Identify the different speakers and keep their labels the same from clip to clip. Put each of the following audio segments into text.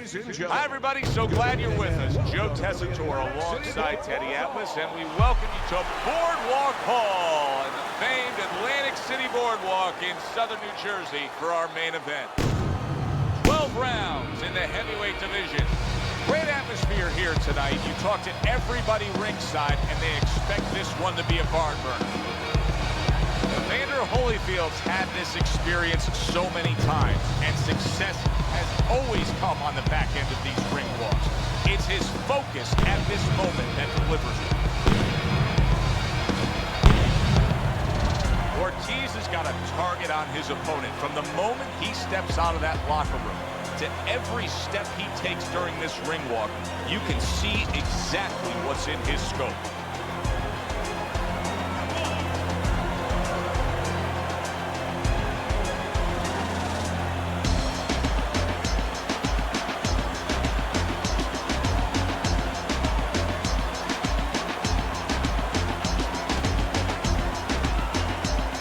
Speaker 1: Ladies and gentlemen.
Speaker 2: Hi, everybody. So glad you're with us. Joe Tessitore alongside Teddy Atlas, and we welcome you to Boardwalk Hall in the famed Atlantic City Boardwalk in southern New Jersey for our main event. 12 rounds in the heavyweight division. Great atmosphere here tonight. You talk to everybody ringside, and they expect this one to be a barn burner. Evander Holyfield's had this experience so many times, and success has always come on the back end of these ring walks. It's his focus at this moment that delivers it. Ortiz has got a target on his opponent from the moment he steps out of that locker room to every step he takes during this ring walk. You can see exactly what's in his scope.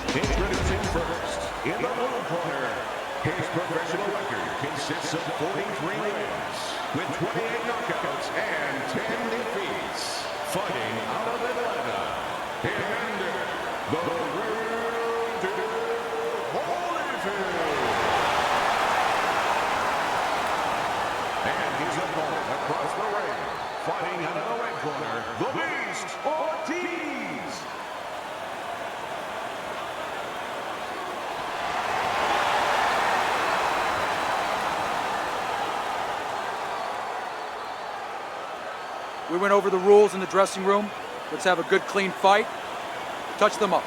Speaker 1: Introducing first, in the blue corner, his professional record consists of 43 wins, with 28 knockouts and 10 defeats. Fighting out of Atlanta, Evander, the World Holyfield. And his opponent across the ring, fighting out of the red corner, the Beast, Ortiz.
Speaker 3: We went over the rules in the dressing room. Let's have a good, clean fight. Touch them up.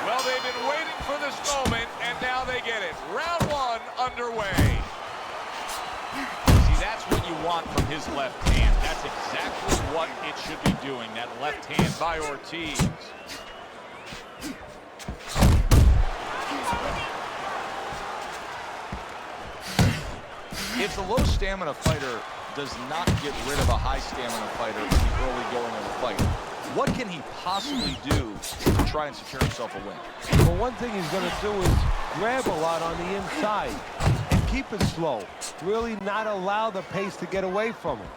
Speaker 2: Well, they've been waiting for this moment, and now they get it. Round one underway. See, that's what you want from his left hand. That's exactly what it should be doing, that left hand by Ortiz. If the low stamina fighter does not get rid of a high stamina fighter in the early going of the fight, what can he possibly do to try and secure himself a win?
Speaker 4: Well, one thing he's going to do is grab a lot on the inside and keep it slow. Really not allow the pace to get away from him.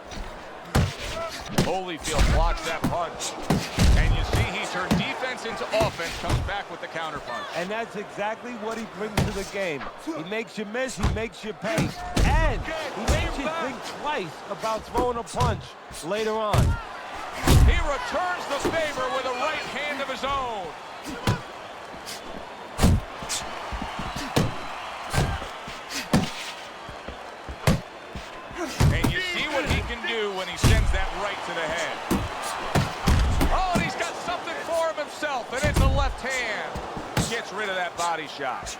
Speaker 2: Holyfield blocks that punch. And you see he turned defense into offense, comes back with the counter punch.
Speaker 4: And that's exactly what he brings to the game. He makes you miss, he makes you pay. And he makes you think twice about throwing a punch later on.
Speaker 2: He returns the favor with a right hand of his own. And you see what he can do when he sends that right to the head. Oh, and he's got something for him himself, and it's a left hand. Gets rid of that body shot.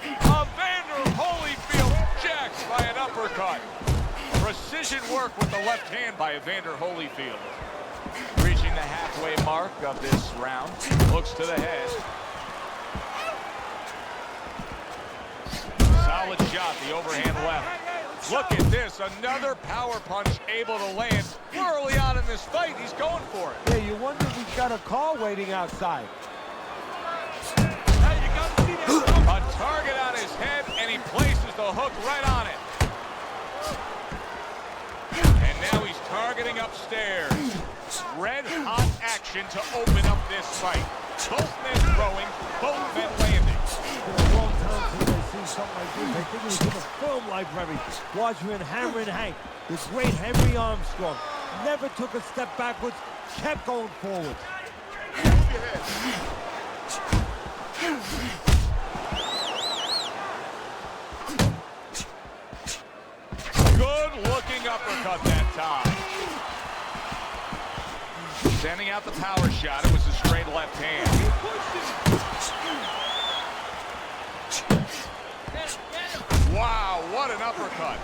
Speaker 2: Evander Holyfield jacks by an uppercut. Precision work with the left hand by Evander Holyfield. Reaching the halfway mark of this round. Looks to the head. Solid shot, the overhand left. Look at this, another power punch able to land early on in this fight. He's going for it.
Speaker 4: Yeah, you wonder if he's got a car waiting outside.
Speaker 2: A target on his head, and he places the hook right on it. And now he's targeting upstairs. Red-hot action to open up this fight. Both men throwing, both men landing.
Speaker 4: Something like this. I think it was in the film library. Watching Hammer and Hank, the great Henry Armstrong, never took a step backwards, kept going forward.
Speaker 2: Good-looking uppercut that time. Sending out the power shot. It was a straight left hand. Wow, what an uppercut.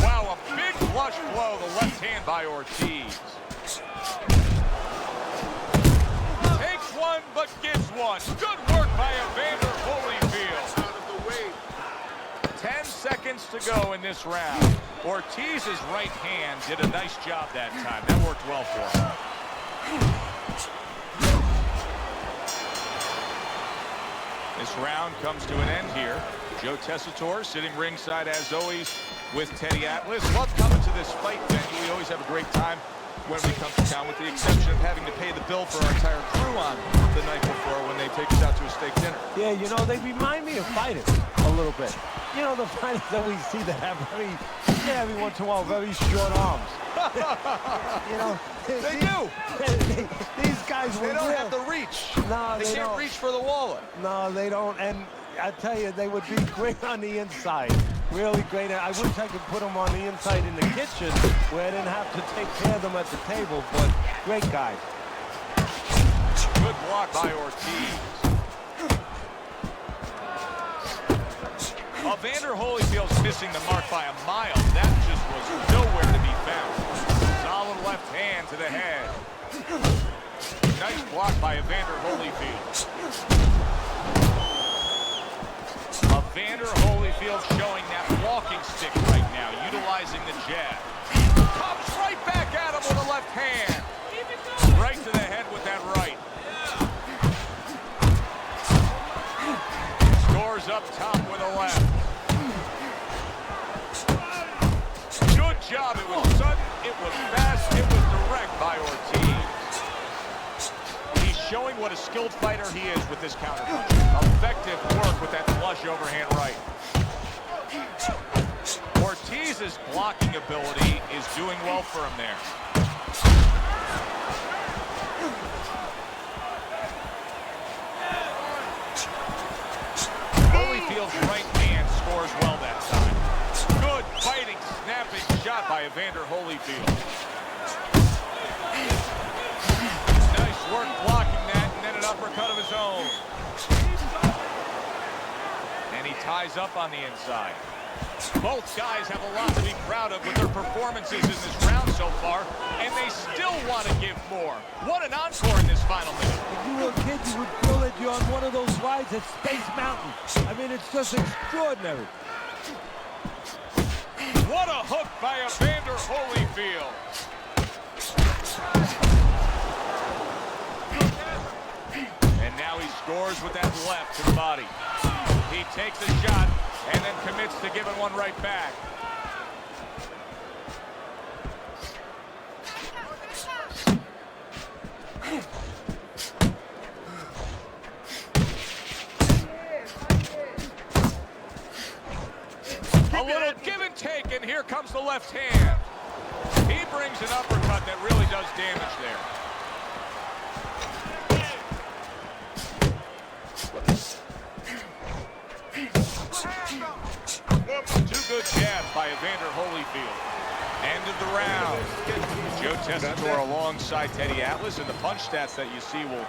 Speaker 2: Wow, a big flush blow, the left hand by Ortiz. Takes one, but gives one. Good work by Evander Holyfield. 10 seconds to go in this round. Ortiz's right hand did a nice job that time. That worked well for him. This round comes to an end here. Joe Tessitore sitting ringside as always with Teddy Atlas. Love coming to this fight venue. We always have a great time when we come to town, with the exception of having to pay the bill for our entire crew on the night before when they take us out to a steak dinner.
Speaker 4: Yeah, you know, they remind me of fighters a little bit. You know, the fighters that we see that have every once in a while, very short arms. You know,
Speaker 2: They do.
Speaker 4: These guys
Speaker 2: They don't have the reach.
Speaker 4: No,
Speaker 2: they can't
Speaker 4: don't.
Speaker 2: reach for the wallet.
Speaker 4: No, they don't. And I tell you, they would be great on the inside. Really great. I wish I could put them on the inside in the kitchen where I didn't have to take care of them at the table, but great guys.
Speaker 2: Good block by Ortiz. Evander Holyfield's missing the mark by a mile. That just was nowhere to be found. Solid left hand to the head. Nice block by Evander Holyfield. Evander Holyfield showing that walking stick right now, utilizing the jab. Comes right back at him with a left hand. Right to the head with that right. Scores up top with a left. Good job. It was sudden, it was fast, it was direct by Ortiz. He's showing what a skilled fighter he is with this counterpunch. Effective work with that flush overhand right. Ortiz's blocking ability is doing well for him there. Holyfield's right hand scores well that time. Good fighting, snapping shot by Evander Holyfield. Nice work blocking that, and then an uppercut of his own. And he ties up on the inside. Both guys have a lot to be proud of with their performances in this round so far, and they still want to give more. What an encore in this final minute.
Speaker 4: If you were a kid, you would feel that you're on one of those rides at Space Mountain. I mean, it's just extraordinary.
Speaker 2: What a hook by Evander Holyfield. And now he scores with that left to the body. He takes a shot and then commits to giving one right back. A little give and take, and here comes the left hand. He brings an uppercut that really does damage there. Two good jabs by Evander Holyfield. End of the round. Joe Tessitore alongside Teddy Atlas, and the punch stats that you see will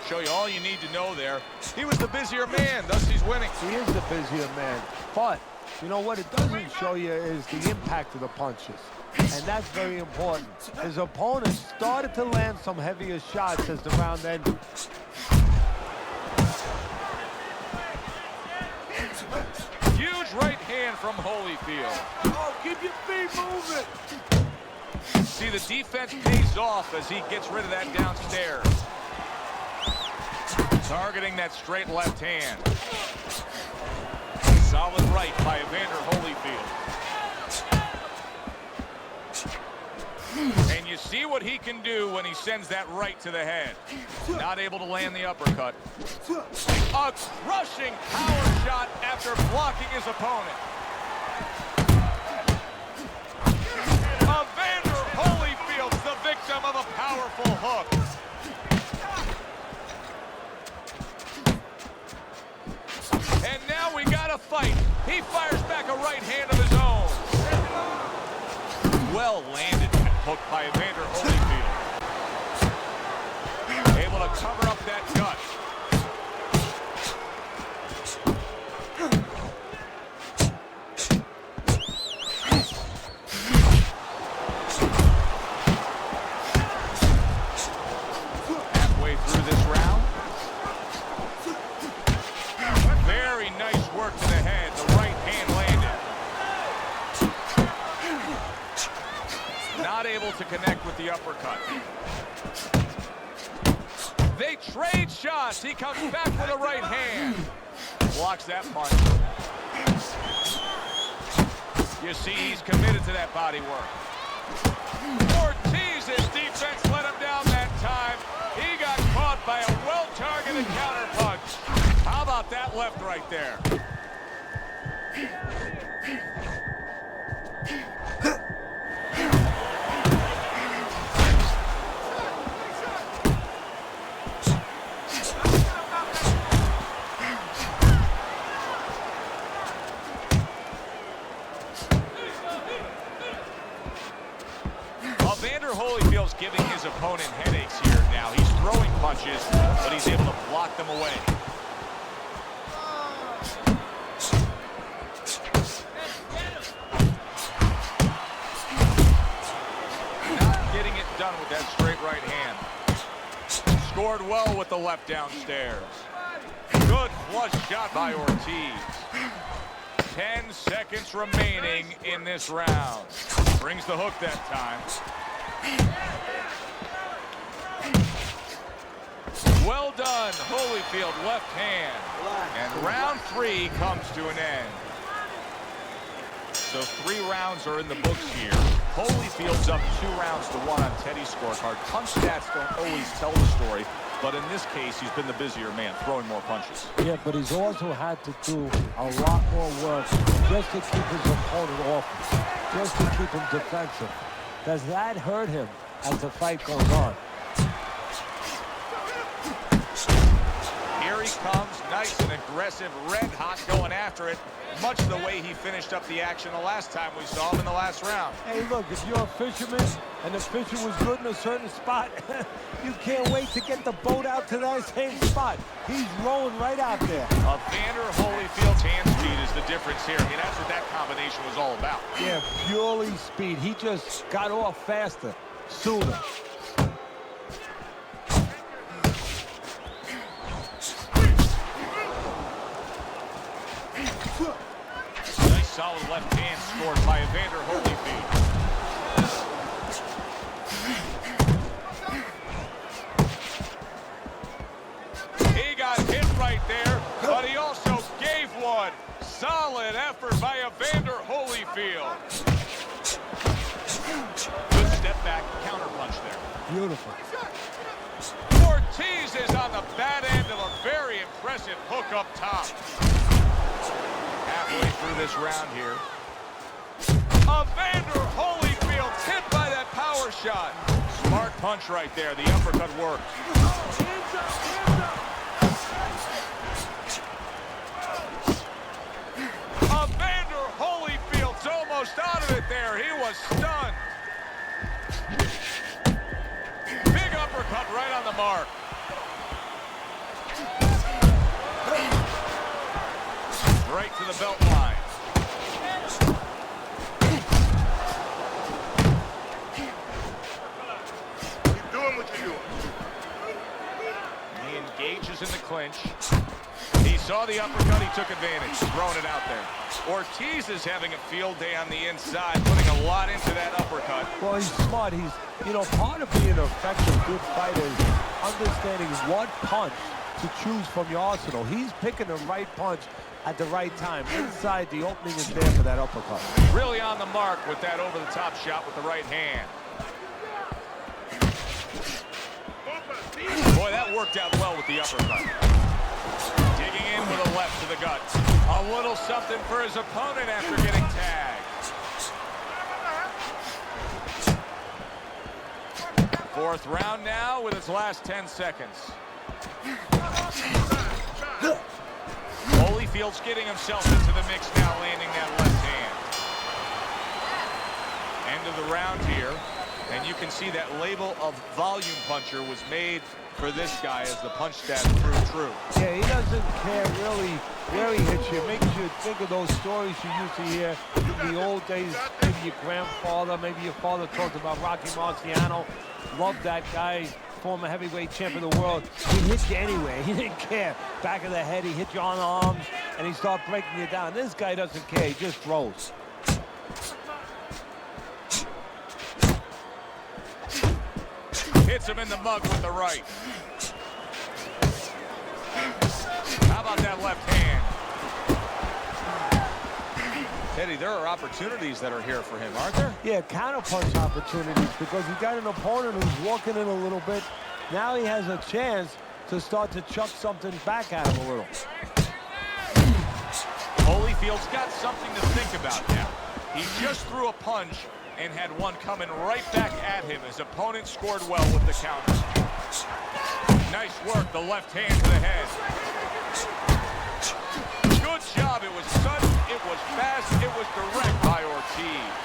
Speaker 2: show you all you need to know there. He was the busier man, thus he's winning.
Speaker 4: He is the busier man. But, you know, what it doesn't show you is the impact of the punches. And that's very important. His opponent started to land some heavier shots as the round ended.
Speaker 2: Huge right hand from Holyfield.
Speaker 4: Oh, keep your feet moving.
Speaker 2: See, the defense pays off as he gets rid of that downstairs. Targeting that straight left hand. Solid right by Evander Holyfield. And you see what he can do when he sends that right to the head. Not able to land the uppercut. A crushing power shot after blocking his opponent. Evander Holyfield's the victim of a powerful hook. And now we got a fight. He fires back a right hand of his own. Well landed that hook by Evander Holyfield. Able to cover up that gut. Halfway through this round. Very nice work to the head. The right hand landed. Not able to connect with the uppercut. They trade shots. He comes back with a right hand. Blocks that punch. You see he's committed to that body work. Ortiz's defense let him down that time. He got caught by a well-targeted counterpunch. How about that left right there? Evander Holyfield's giving his opponent headaches here now. He's throwing punches, but he's able to block them away. Not getting it done with that straight right hand. Scored well with the left downstairs. Good flush shot by Ortiz. 10 seconds remaining in this round. Brings the hook that time. Well done, Holyfield, left hand. And round 3 comes to an end. So 3 rounds are in the books here. Holyfield's up 2-1 on Teddy's scorecard. Punch stats don't always tell the story, but in this case, he's been the busier man, throwing more punches.
Speaker 4: Yeah, but he's also had to do a lot more work just to keep his opponent off, just to keep him defensive. Does that hurt him as the fight goes on?
Speaker 2: Here he comes, nice and aggressive, red hot going after it, much the way he finished up the action the last time we saw him in the last round.
Speaker 4: Hey, look, if you're a fisherman and the fishing was good in a certain spot, you can't wait to get the boat out to that same spot. He's rolling right out there.
Speaker 2: Evander Holyfield's hand speed is the difference here. I mean, that's what that combination was all about.
Speaker 4: Yeah, purely speed. He just got off faster, sooner.
Speaker 2: Nice solid left hand scored by Evander Holyfield. He got hit right there, but he also gave one. Solid effort by Evander Holyfield. Good step back counter punch there.
Speaker 4: Beautiful.
Speaker 2: Ortiz is on the bad end of a very impressive hook up top. Halfway through this round here. Evander Holyfield hit by that power shot. Smart punch right there. The uppercut worked. Evander Holyfield's almost out of it there. He was stunned. Big uppercut right on the mark. Right to the belt line.
Speaker 1: Keep doing what you're doing.
Speaker 2: He engages in the clinch. He saw the uppercut, he took advantage, throwing it out there. Ortiz is having a field day on the inside, putting a lot into that uppercut.
Speaker 4: Well, he's smart. He's, part of being an effective, good fighter is understanding what punch to choose from your arsenal. He's picking the right punch at the right time. Inside, the opening is there for that uppercut.
Speaker 2: Really on the mark with that over-the-top shot with the right hand. Boy, that worked out well with the uppercut. Digging in with a left to the gut. A little something for his opponent after getting tagged. Fourth round now with its last 10 seconds. Holyfield's getting himself into the mix now, landing that left hand. End of the round here. And you can see that label of volume puncher was made for this guy as the punch stats prove true.
Speaker 4: Yeah, he doesn't care really where he hits you. It makes you think of those stories you used to hear in the old days. Maybe your grandfather, maybe your father talked about Rocky Marciano. Loved that guy, former heavyweight champion of the world. He hit you anyway. He didn't care. Back of the head, he hit you on the arms, and he started breaking you down. This guy doesn't care. He just throws.
Speaker 2: Hits him in the mug with the right. about that left hand? Teddy, there are opportunities that are here for him, aren't there?
Speaker 4: Yeah, counterpunch opportunities, because he got an opponent who's walking in a little bit. Now he has a chance to start to chuck something back at him a little.
Speaker 2: Holyfield's got something to think about now. He just threw a punch and had one coming right back at him. His opponent scored well with the counter. Nice work, the left hand to the head. Good job. It was sudden, it was fast, it was direct by Ortiz.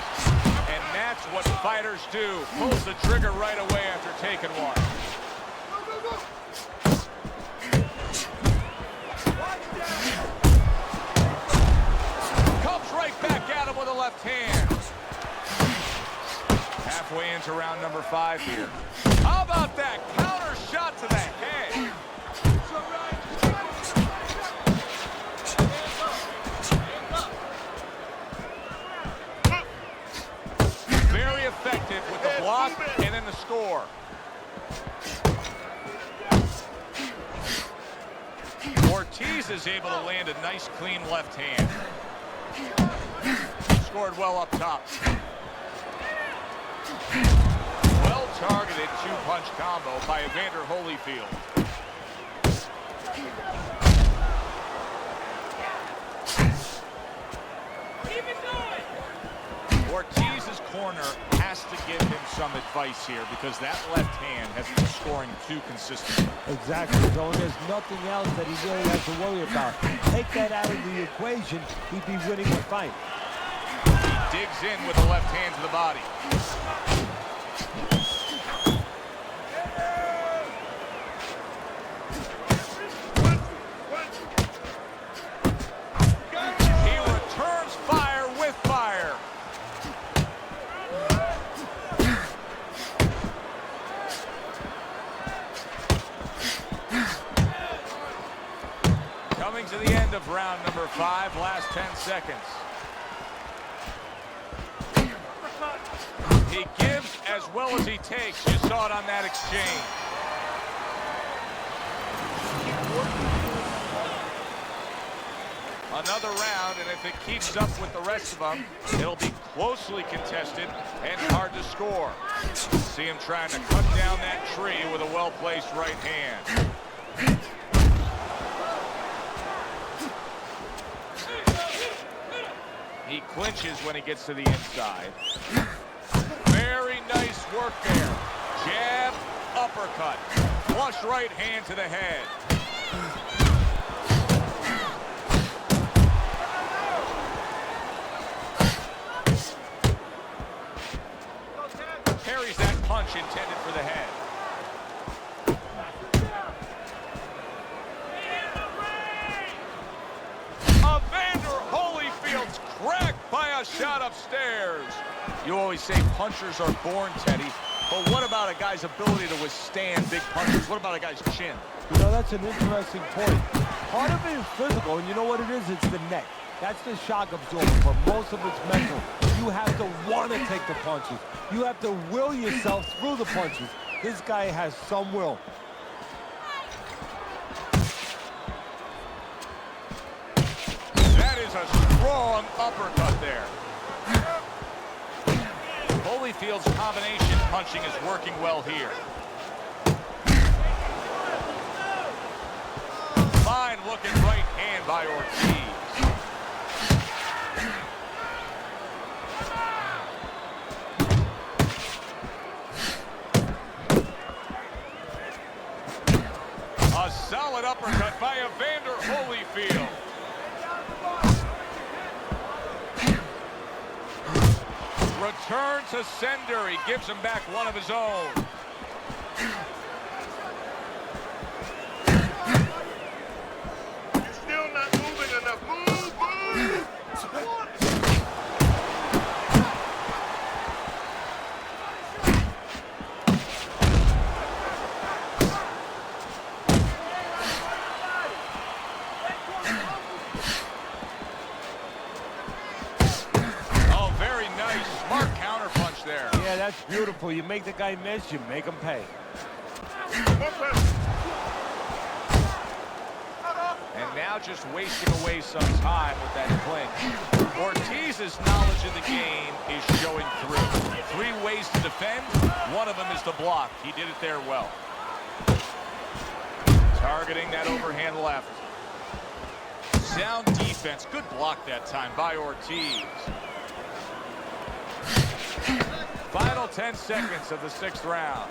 Speaker 2: And that's what fighters do. Pulls the trigger right away after taking one. Comes right back at him with a left hand. Halfway into round number 5 here. How about that counter shot to the head? Very effective with the block and then the score. Ortiz is able to land a nice clean left hand. Scored well up top. Well-targeted two-punch combo by Evander Holyfield. Ortiz's corner has to give him some advice here, because that left hand has been scoring too consistently.
Speaker 4: Exactly, so there's nothing else that he really has to worry about. Take that out of the equation, he'd be winning the fight.
Speaker 2: He digs in with the left hand to the body. He returns fire with fire. Coming to the end of round number 5, last 10 seconds. He gives as well as he takes. You saw it on that exchange. Another round, and if it keeps up with the rest of them, it'll be closely contested and hard to score. See him trying to cut down that tree with a well-placed right hand. He clinches when he gets to the inside. Very nice work there. Jab, uppercut. Flush right hand to the head. Carries that punch intended for the head. Evander Holyfield's cracked by a shot upstairs. You always say punchers are born, Teddy, but what about a guy's ability to withstand big punches? What about a guy's chin?
Speaker 4: You know, that's an interesting point. Part of it is physical, and you know what it is? It's the neck. That's the shock absorber, but most of it's mental. You have to want to take the punches. You have to will yourself through the punches. This guy has some will.
Speaker 2: That is a strong uppercut there. Holyfield's combination punching is working well here. Fine looking right hand by Ortiz. A solid uppercut by Evander Holyfield. Return to sender. He gives him back one of his own.
Speaker 1: You're still not moving enough. Move, move!
Speaker 4: Yeah, that's beautiful. You make the guy miss, you make him pay.
Speaker 2: And Now just wasting away some time with that clinch. Ortiz's knowledge of the game is showing through. 3 ways to defend. One of them is to block. He did it there well. Targeting that overhand left. Sound defense. Good block that time by Ortiz. Final 10 seconds of the 6th round.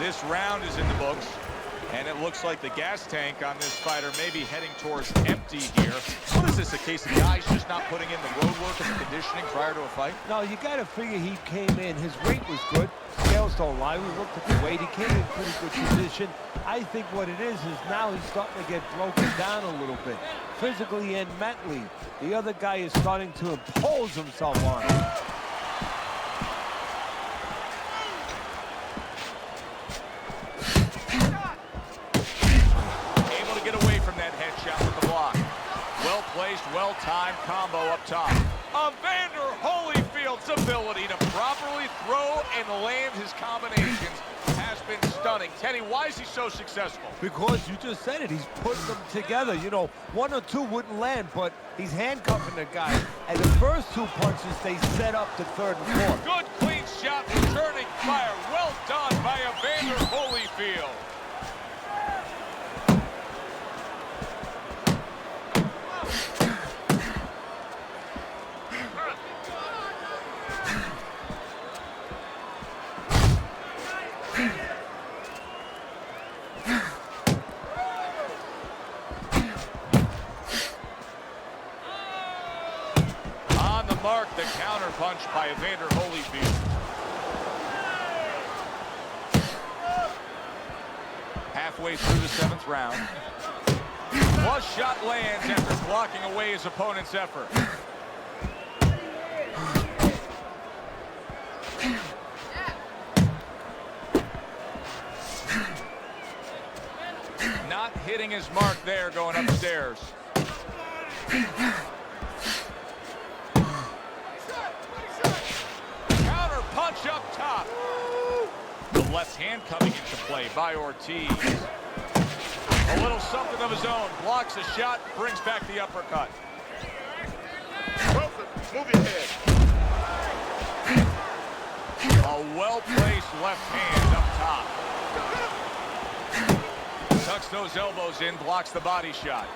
Speaker 2: This round is in the books, and it looks like the gas tank on this fighter may be heading towards empty here. What is this, a case of guys just not putting in the road work and the conditioning prior to a fight?
Speaker 4: No, you got to figure he came in. His weight was good. Scales don't lie. We looked at the weight. He came in pretty good position. I think what it is now he's starting to get broken down a little bit, physically and mentally. The other guy is starting to impose himself on him.
Speaker 2: Well-timed combo up top. Evander Holyfield's ability to properly throw and land his combinations has been stunning. Teddy, why is he so successful?
Speaker 4: Because you just said it. He's putting them together. You know, 1 or 2 wouldn't land, but he's handcuffing the guy. And the first 2 punches, they set up the 3rd and 4th.
Speaker 2: Good clean shot, returning fire. Well done by Evander Holyfield. Mark, the counter punch by Evander Holyfield. Halfway through the 7th round. Flush shot lands after blocking away his opponent's effort. Not hitting his mark there going upstairs. Punch up top. The left hand coming into play by Ortiz. A little something of his own. Blocks a shot, brings back the uppercut.
Speaker 1: Wilson, move your head.
Speaker 2: A well-placed left hand up top. Tucks those elbows in, blocks the body shot.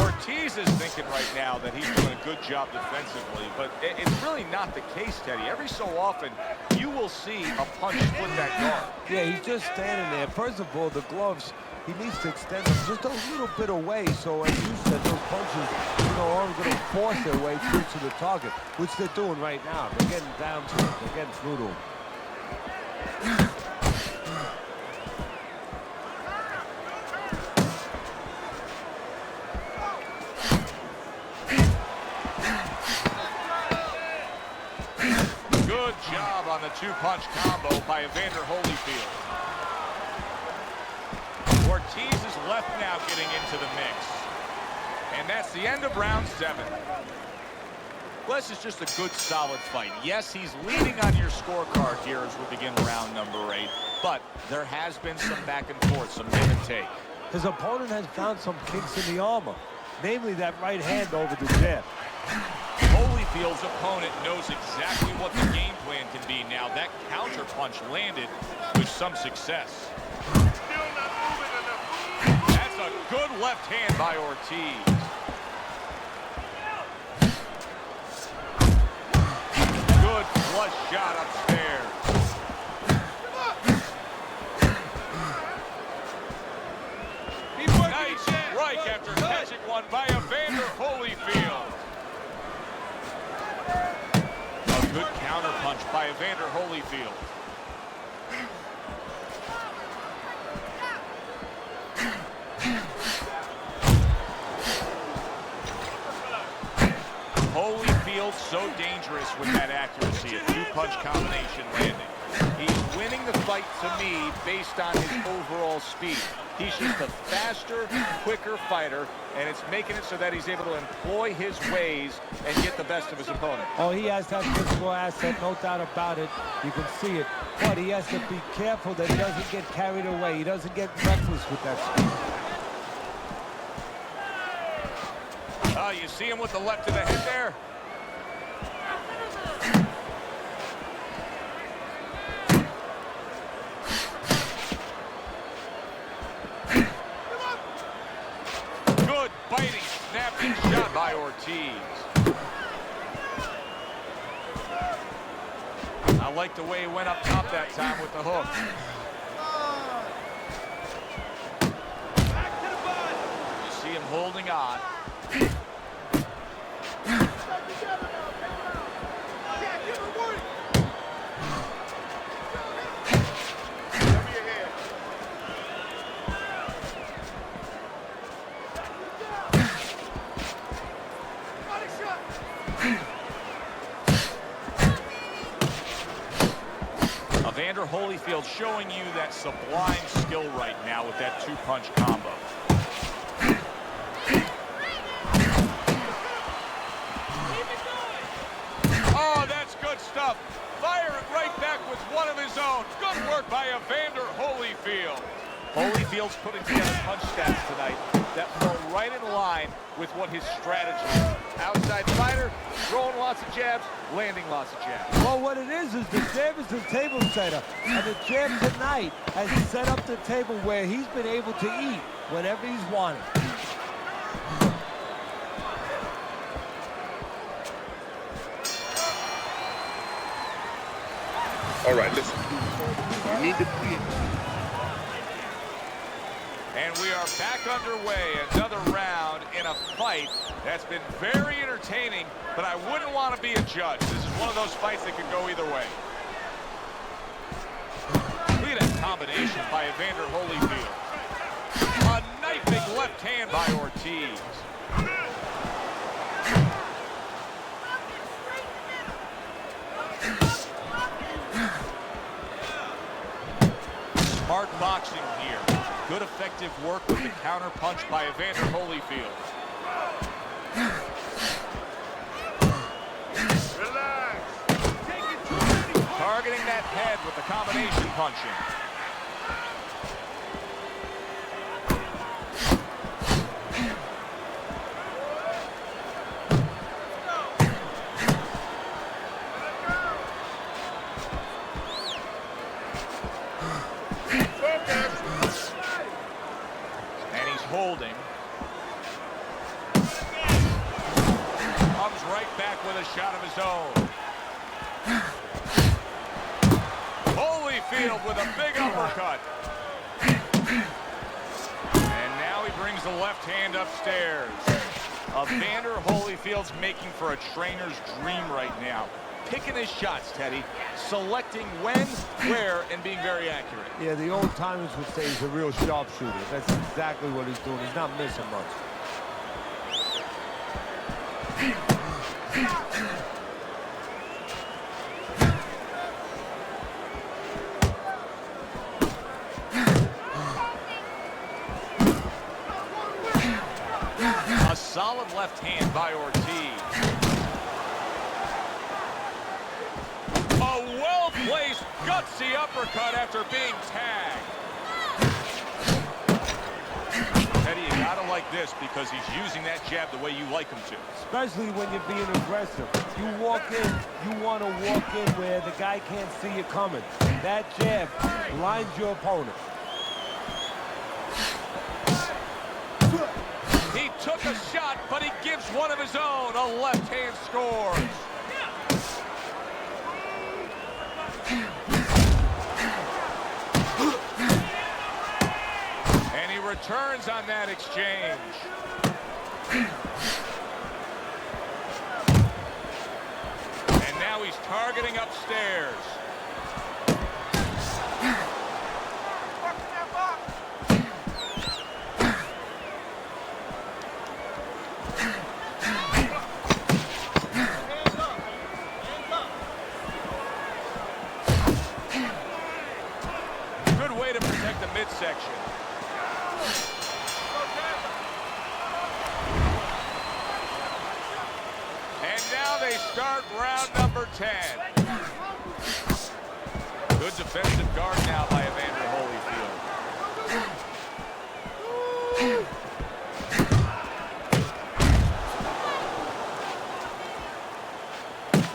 Speaker 2: Ortiz is thinking right now that he's doing a good job defensively, but it's really not the case, Teddy. Every so often, you will see a punch split that guard.
Speaker 4: Yeah, he's just standing there. First of all, the gloves, he needs to extend them just a little bit away, so as you said, those punches, you know, aren't going to force their way through to the target, which they're doing right now. They're getting down to it. They're getting through to him.
Speaker 2: Good job on the 2-punch combo by Evander Holyfield. Ortiz is left now getting into the mix. And that's the end of round 7. This is just a good, solid fight. Yes, he's leading on your scorecard here as we begin round number 8. But there has been some back and forth, some give and take.
Speaker 4: His opponent has found some kinks in the armor, namely that right hand over the jab.
Speaker 2: Holyfield's opponent knows exactly what the game plan can be now. That counter punch landed with some success. That's a good left hand by Ortiz. Good flush shot upstairs. Nice strike after catching one by Evander Holyfield. A good counter punch by Evander Holyfield. Holyfield so dangerous miss with that accuracy, a two-punch combination landing. He's winning the fight to me based on his overall speed. He's just a faster, quicker fighter, and it's making it so that he's able to employ his ways and get the best of his opponent.
Speaker 4: Oh, he has that physical asset, no doubt about it. You can see it. But he has to be careful that he doesn't get carried away. He doesn't get reckless with that speed.
Speaker 2: Oh, you see him with the left to the head there? Good biting, snapping shot by Ortiz. I like the way he went up top that time with the hook. You see him holding on. Evander Holyfield showing you that sublime skill right now with that two-punch combo. Oh, that's good stuff. Fire it right back with one of his own. Good work by Evander Holyfield. Holyfield's putting together punch stats tonight that fall right in line with what his strategy is. Outside fighter, throwing lots of jabs, landing lots of jabs.
Speaker 4: Well, what it is the jab is the table setter. And the jab tonight has set up the table where he's been able to eat whenever he's wanted.
Speaker 5: All right, listen. You need to be.
Speaker 2: And we are back underway. Another round in a fight that's been very entertaining, but I wouldn't want to be a judge. This is one of those fights that could go either way. Look at that combination by Evander Holyfield. A knifing left hand by Ortiz. Smart boxing here. Good effective work with the counter punch by Evander Holyfield.
Speaker 1: Relax.
Speaker 2: Targeting that head with the combination punching. Holding. Comes right back with a shot of his own. Holyfield with a big uppercut. And now he brings the left hand upstairs. Evander Holyfield's making for a trainer's dream right now. Picking his shots, Teddy. Selecting when, where, and being very accurate.
Speaker 4: Yeah, the old timers would say he's a real sharpshooter. That's exactly what he's doing. He's not missing much.
Speaker 2: A solid left hand by Ortiz. A well-placed, gutsy uppercut after being tagged. Teddy, you gotta like this because he's using that jab the way you like him to.
Speaker 4: Especially when you're being aggressive. You walk in, you want to walk in where the guy can't see you coming. That jab blinds your opponent.
Speaker 2: He took a shot, but he gives one of his own. A left hand scores. And he returns on that exchange. And now he's targeting upstairs. midsection. And now they start round number 10. Good defensive guard now by Evander Holyfield.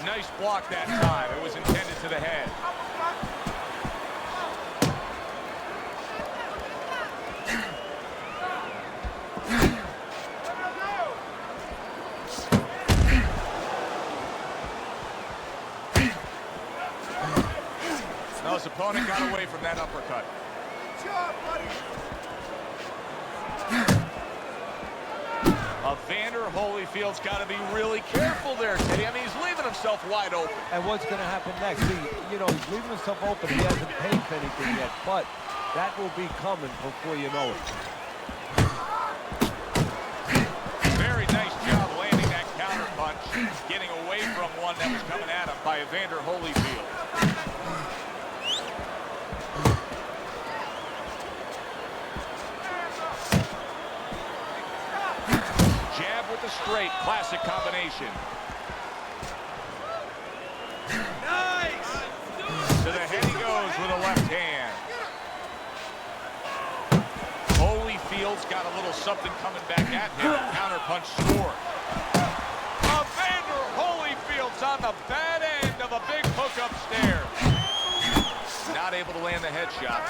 Speaker 2: Nice block that time. It was intended to the head. No, his opponent got away from that uppercut. Good job, buddy. Evander Holyfield's got to be really careful there, Teddy. I mean, he's leaving himself wide open.
Speaker 4: And what's going to happen next? You know, he's leaving himself open. He hasn't paid for anything yet, but that will be coming before you know it.
Speaker 2: Very nice job landing that counter punch, getting away from one that was coming at him by Evander Holyfield. Jab with the straight, classic combination. Nice! To the head he goes with a left hand. Holyfield's got a little something coming back at him. Counter punch score. Evander Holyfield's on the bad end of a big hook upstairs. Not able to land the headshot.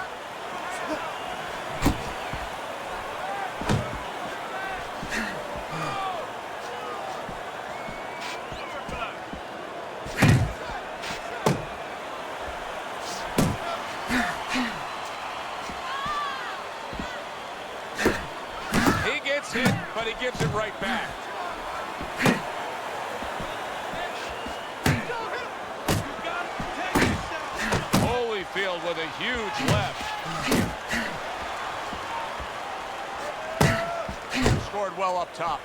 Speaker 2: Hit, but he gives it right back. Holyfield with a huge left. Scored well up top.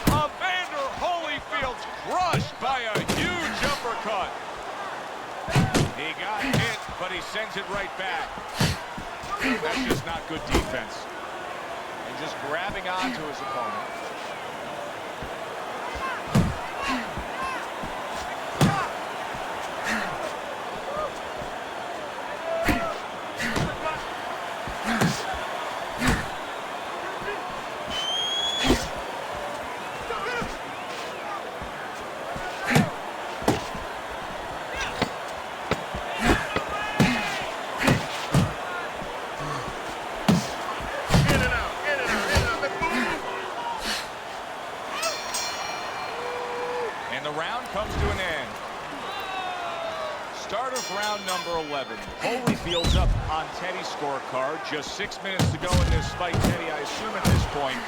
Speaker 2: Evander Holyfield's crushed by a huge uppercut. He got hit, but he sends it right back. That's just not good defense. And just grabbing onto his opponent. And the round comes to an end. Start of round number 11. Holyfield's up on Teddy's scorecard. Just 6 minutes to go in this fight, Teddy. I assume at this point,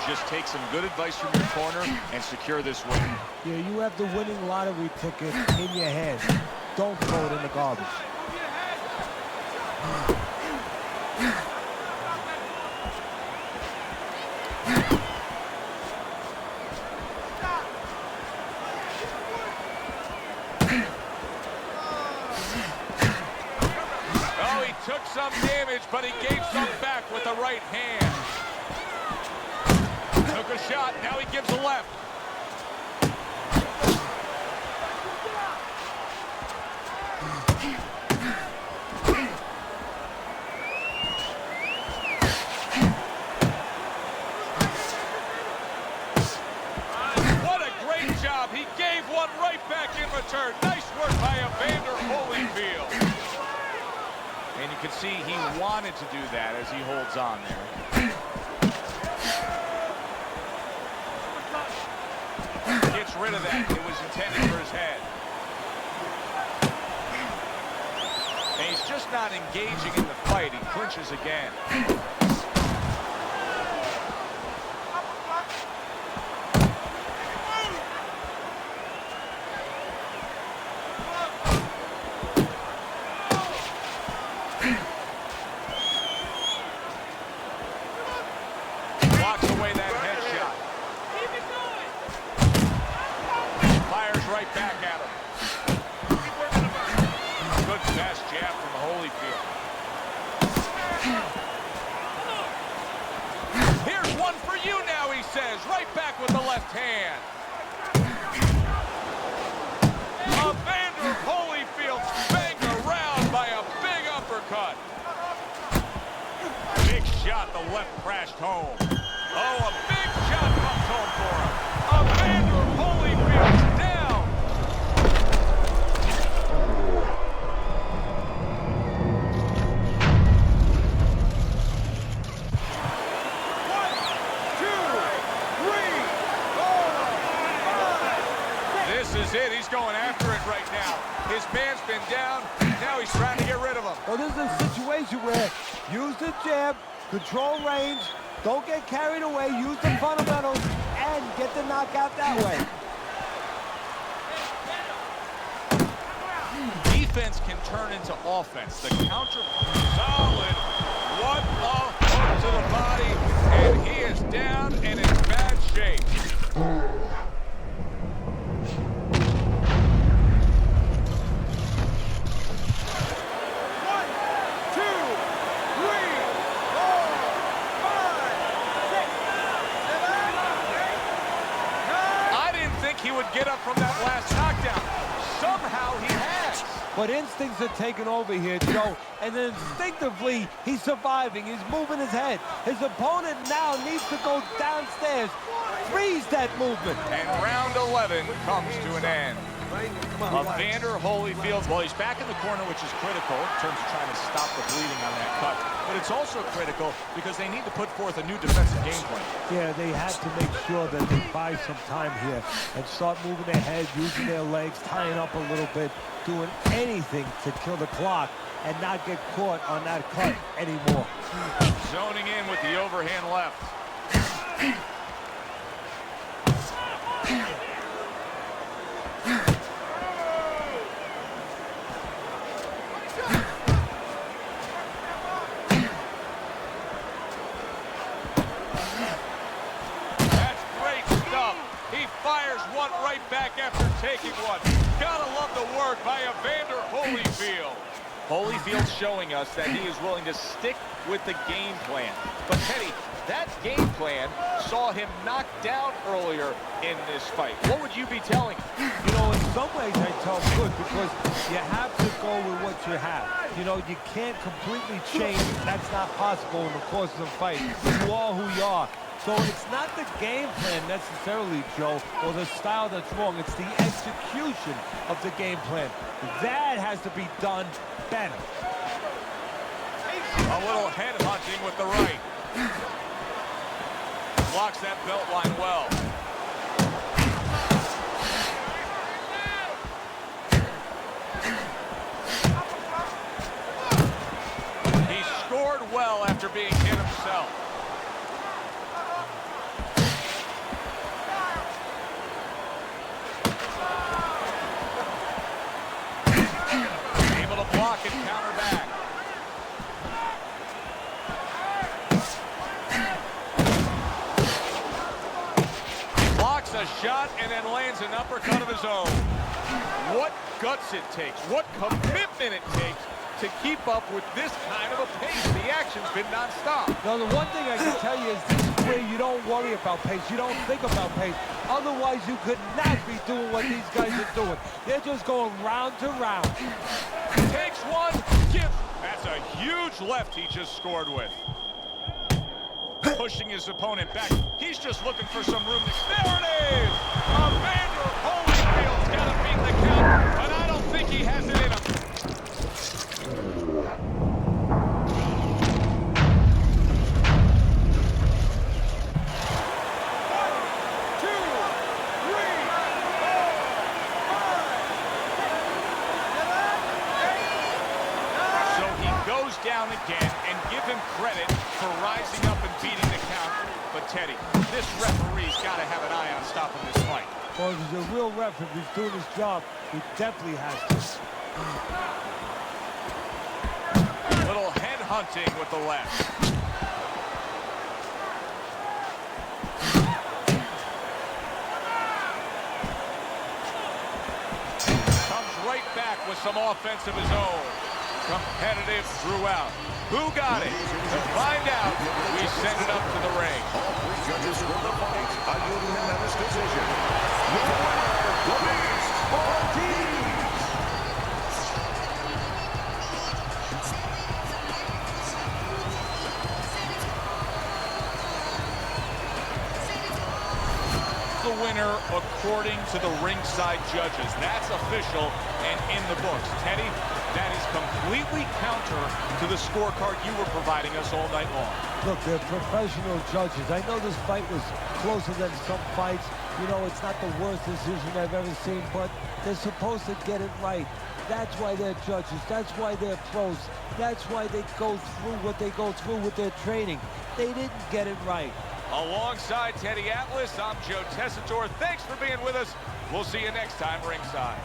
Speaker 2: just take some good advice from your corner and secure this win.
Speaker 4: Yeah, you have the winning lottery ticket in your hand. Don't throw it in the garbage.
Speaker 2: Took some damage, but he gave some back with the right hand. Took a shot, now he gives a left. What a great job. He gave one right back in return. Nice work by Evander Holyfield. And you can see he wanted to do that as he holds on there. Gets rid of that. It was intended for his head. And he's just not engaging in the fight. He clinches again. Blocks away that headshot. Fires right back at him. Good fast jab from Holyfield. hand. Evander Holyfield banged around by a big uppercut. Big shot, the left crashed home. Oh, a big shot comes home for him. Evander Holyfield's down. This is it. He's going after it right now. His man's been down. Now he's trying to get rid of him.
Speaker 4: Well, this is a situation where use the jab, control range, don't get carried away, use the fundamentals, and get the knockout that way.
Speaker 2: Defense can turn into offense. The counter, solid. What a hook to the body, and he is down and in bad shape. He would get up from that last knockdown. Somehow he has.
Speaker 4: But instincts are taking over here, Joe, and then instinctively he's surviving. He's moving his head. His opponent now needs to go downstairs, freeze that movement.
Speaker 2: And round 11 comes to an end. Evander Holyfield, well, he's back in the corner, which is critical in terms of trying to stop the bleeding on that cut. But it's also critical because they need to put forth a new defensive game plan.
Speaker 4: Yeah, they have to make sure that they buy some time here and start moving their head, using their legs, tying up a little bit, doing anything to kill the clock and not get caught on that cut anymore.
Speaker 2: Zoning in with the overhand left. One right back after taking one. Gotta love the work by Evander Holyfield. Holyfield showing us that he is willing to stick with the game plan. But Teddy, that game plan saw him knocked down earlier in this fight. What would you be telling him?
Speaker 4: You know, in some ways I tell him good because you have to go with what you have. You know, you can't completely change. That's not possible in the course of a fight. You are who you are. So it's not the game plan necessarily, Joe, or the style that's wrong. It's the execution of the game plan. That has to be done better.
Speaker 2: A little head hunting with the right. Blocks that belt line well. He scored well after being hit himself. Block and counter back. Blocks a shot and then lands an uppercut of his own. What guts it takes, what commitment it takes to keep up with this kind of a pace. The action's been nonstop.
Speaker 4: Now, the one thing I can tell you is this is where you don't worry about pace. You don't think about pace. Otherwise, you could not be doing what these guys are doing. They're just going round to round.
Speaker 2: Takes one, gives. That's a huge left he just scored with. Pushing his opponent back. He's just looking for some room to... There it is! Evander Holyfield's got to beat the count, but I don't think he has it in him. Down again and give him credit for rising up and beating the count. But Teddy, this referee's got to have an eye on stopping this fight.
Speaker 4: Well, if he's a real ref, if he's doing his job, he definitely has to.
Speaker 2: Little head hunting with the left. Comes right back with some offense of his own. Competitive throughout. Who got it? To find out, we send it up to the ring.
Speaker 1: judges for the fight, a unanimous decision. Your winner, Luiz Ortiz.
Speaker 2: The winner according to the ringside judges. That's official and in the books. Teddy, that is completely counter to the scorecard you were providing us all night long.
Speaker 4: Look, they're professional judges. I know this fight was closer than some fights. You know, it's not the worst decision I've ever seen, but they're supposed to get it right. That's why they're judges. That's why they're pros. That's why they go through what they go through with their training. They didn't get it right.
Speaker 2: Alongside Teddy Atlas, I'm Joe Tessitore. Thanks for being with us. We'll see you next time ringside.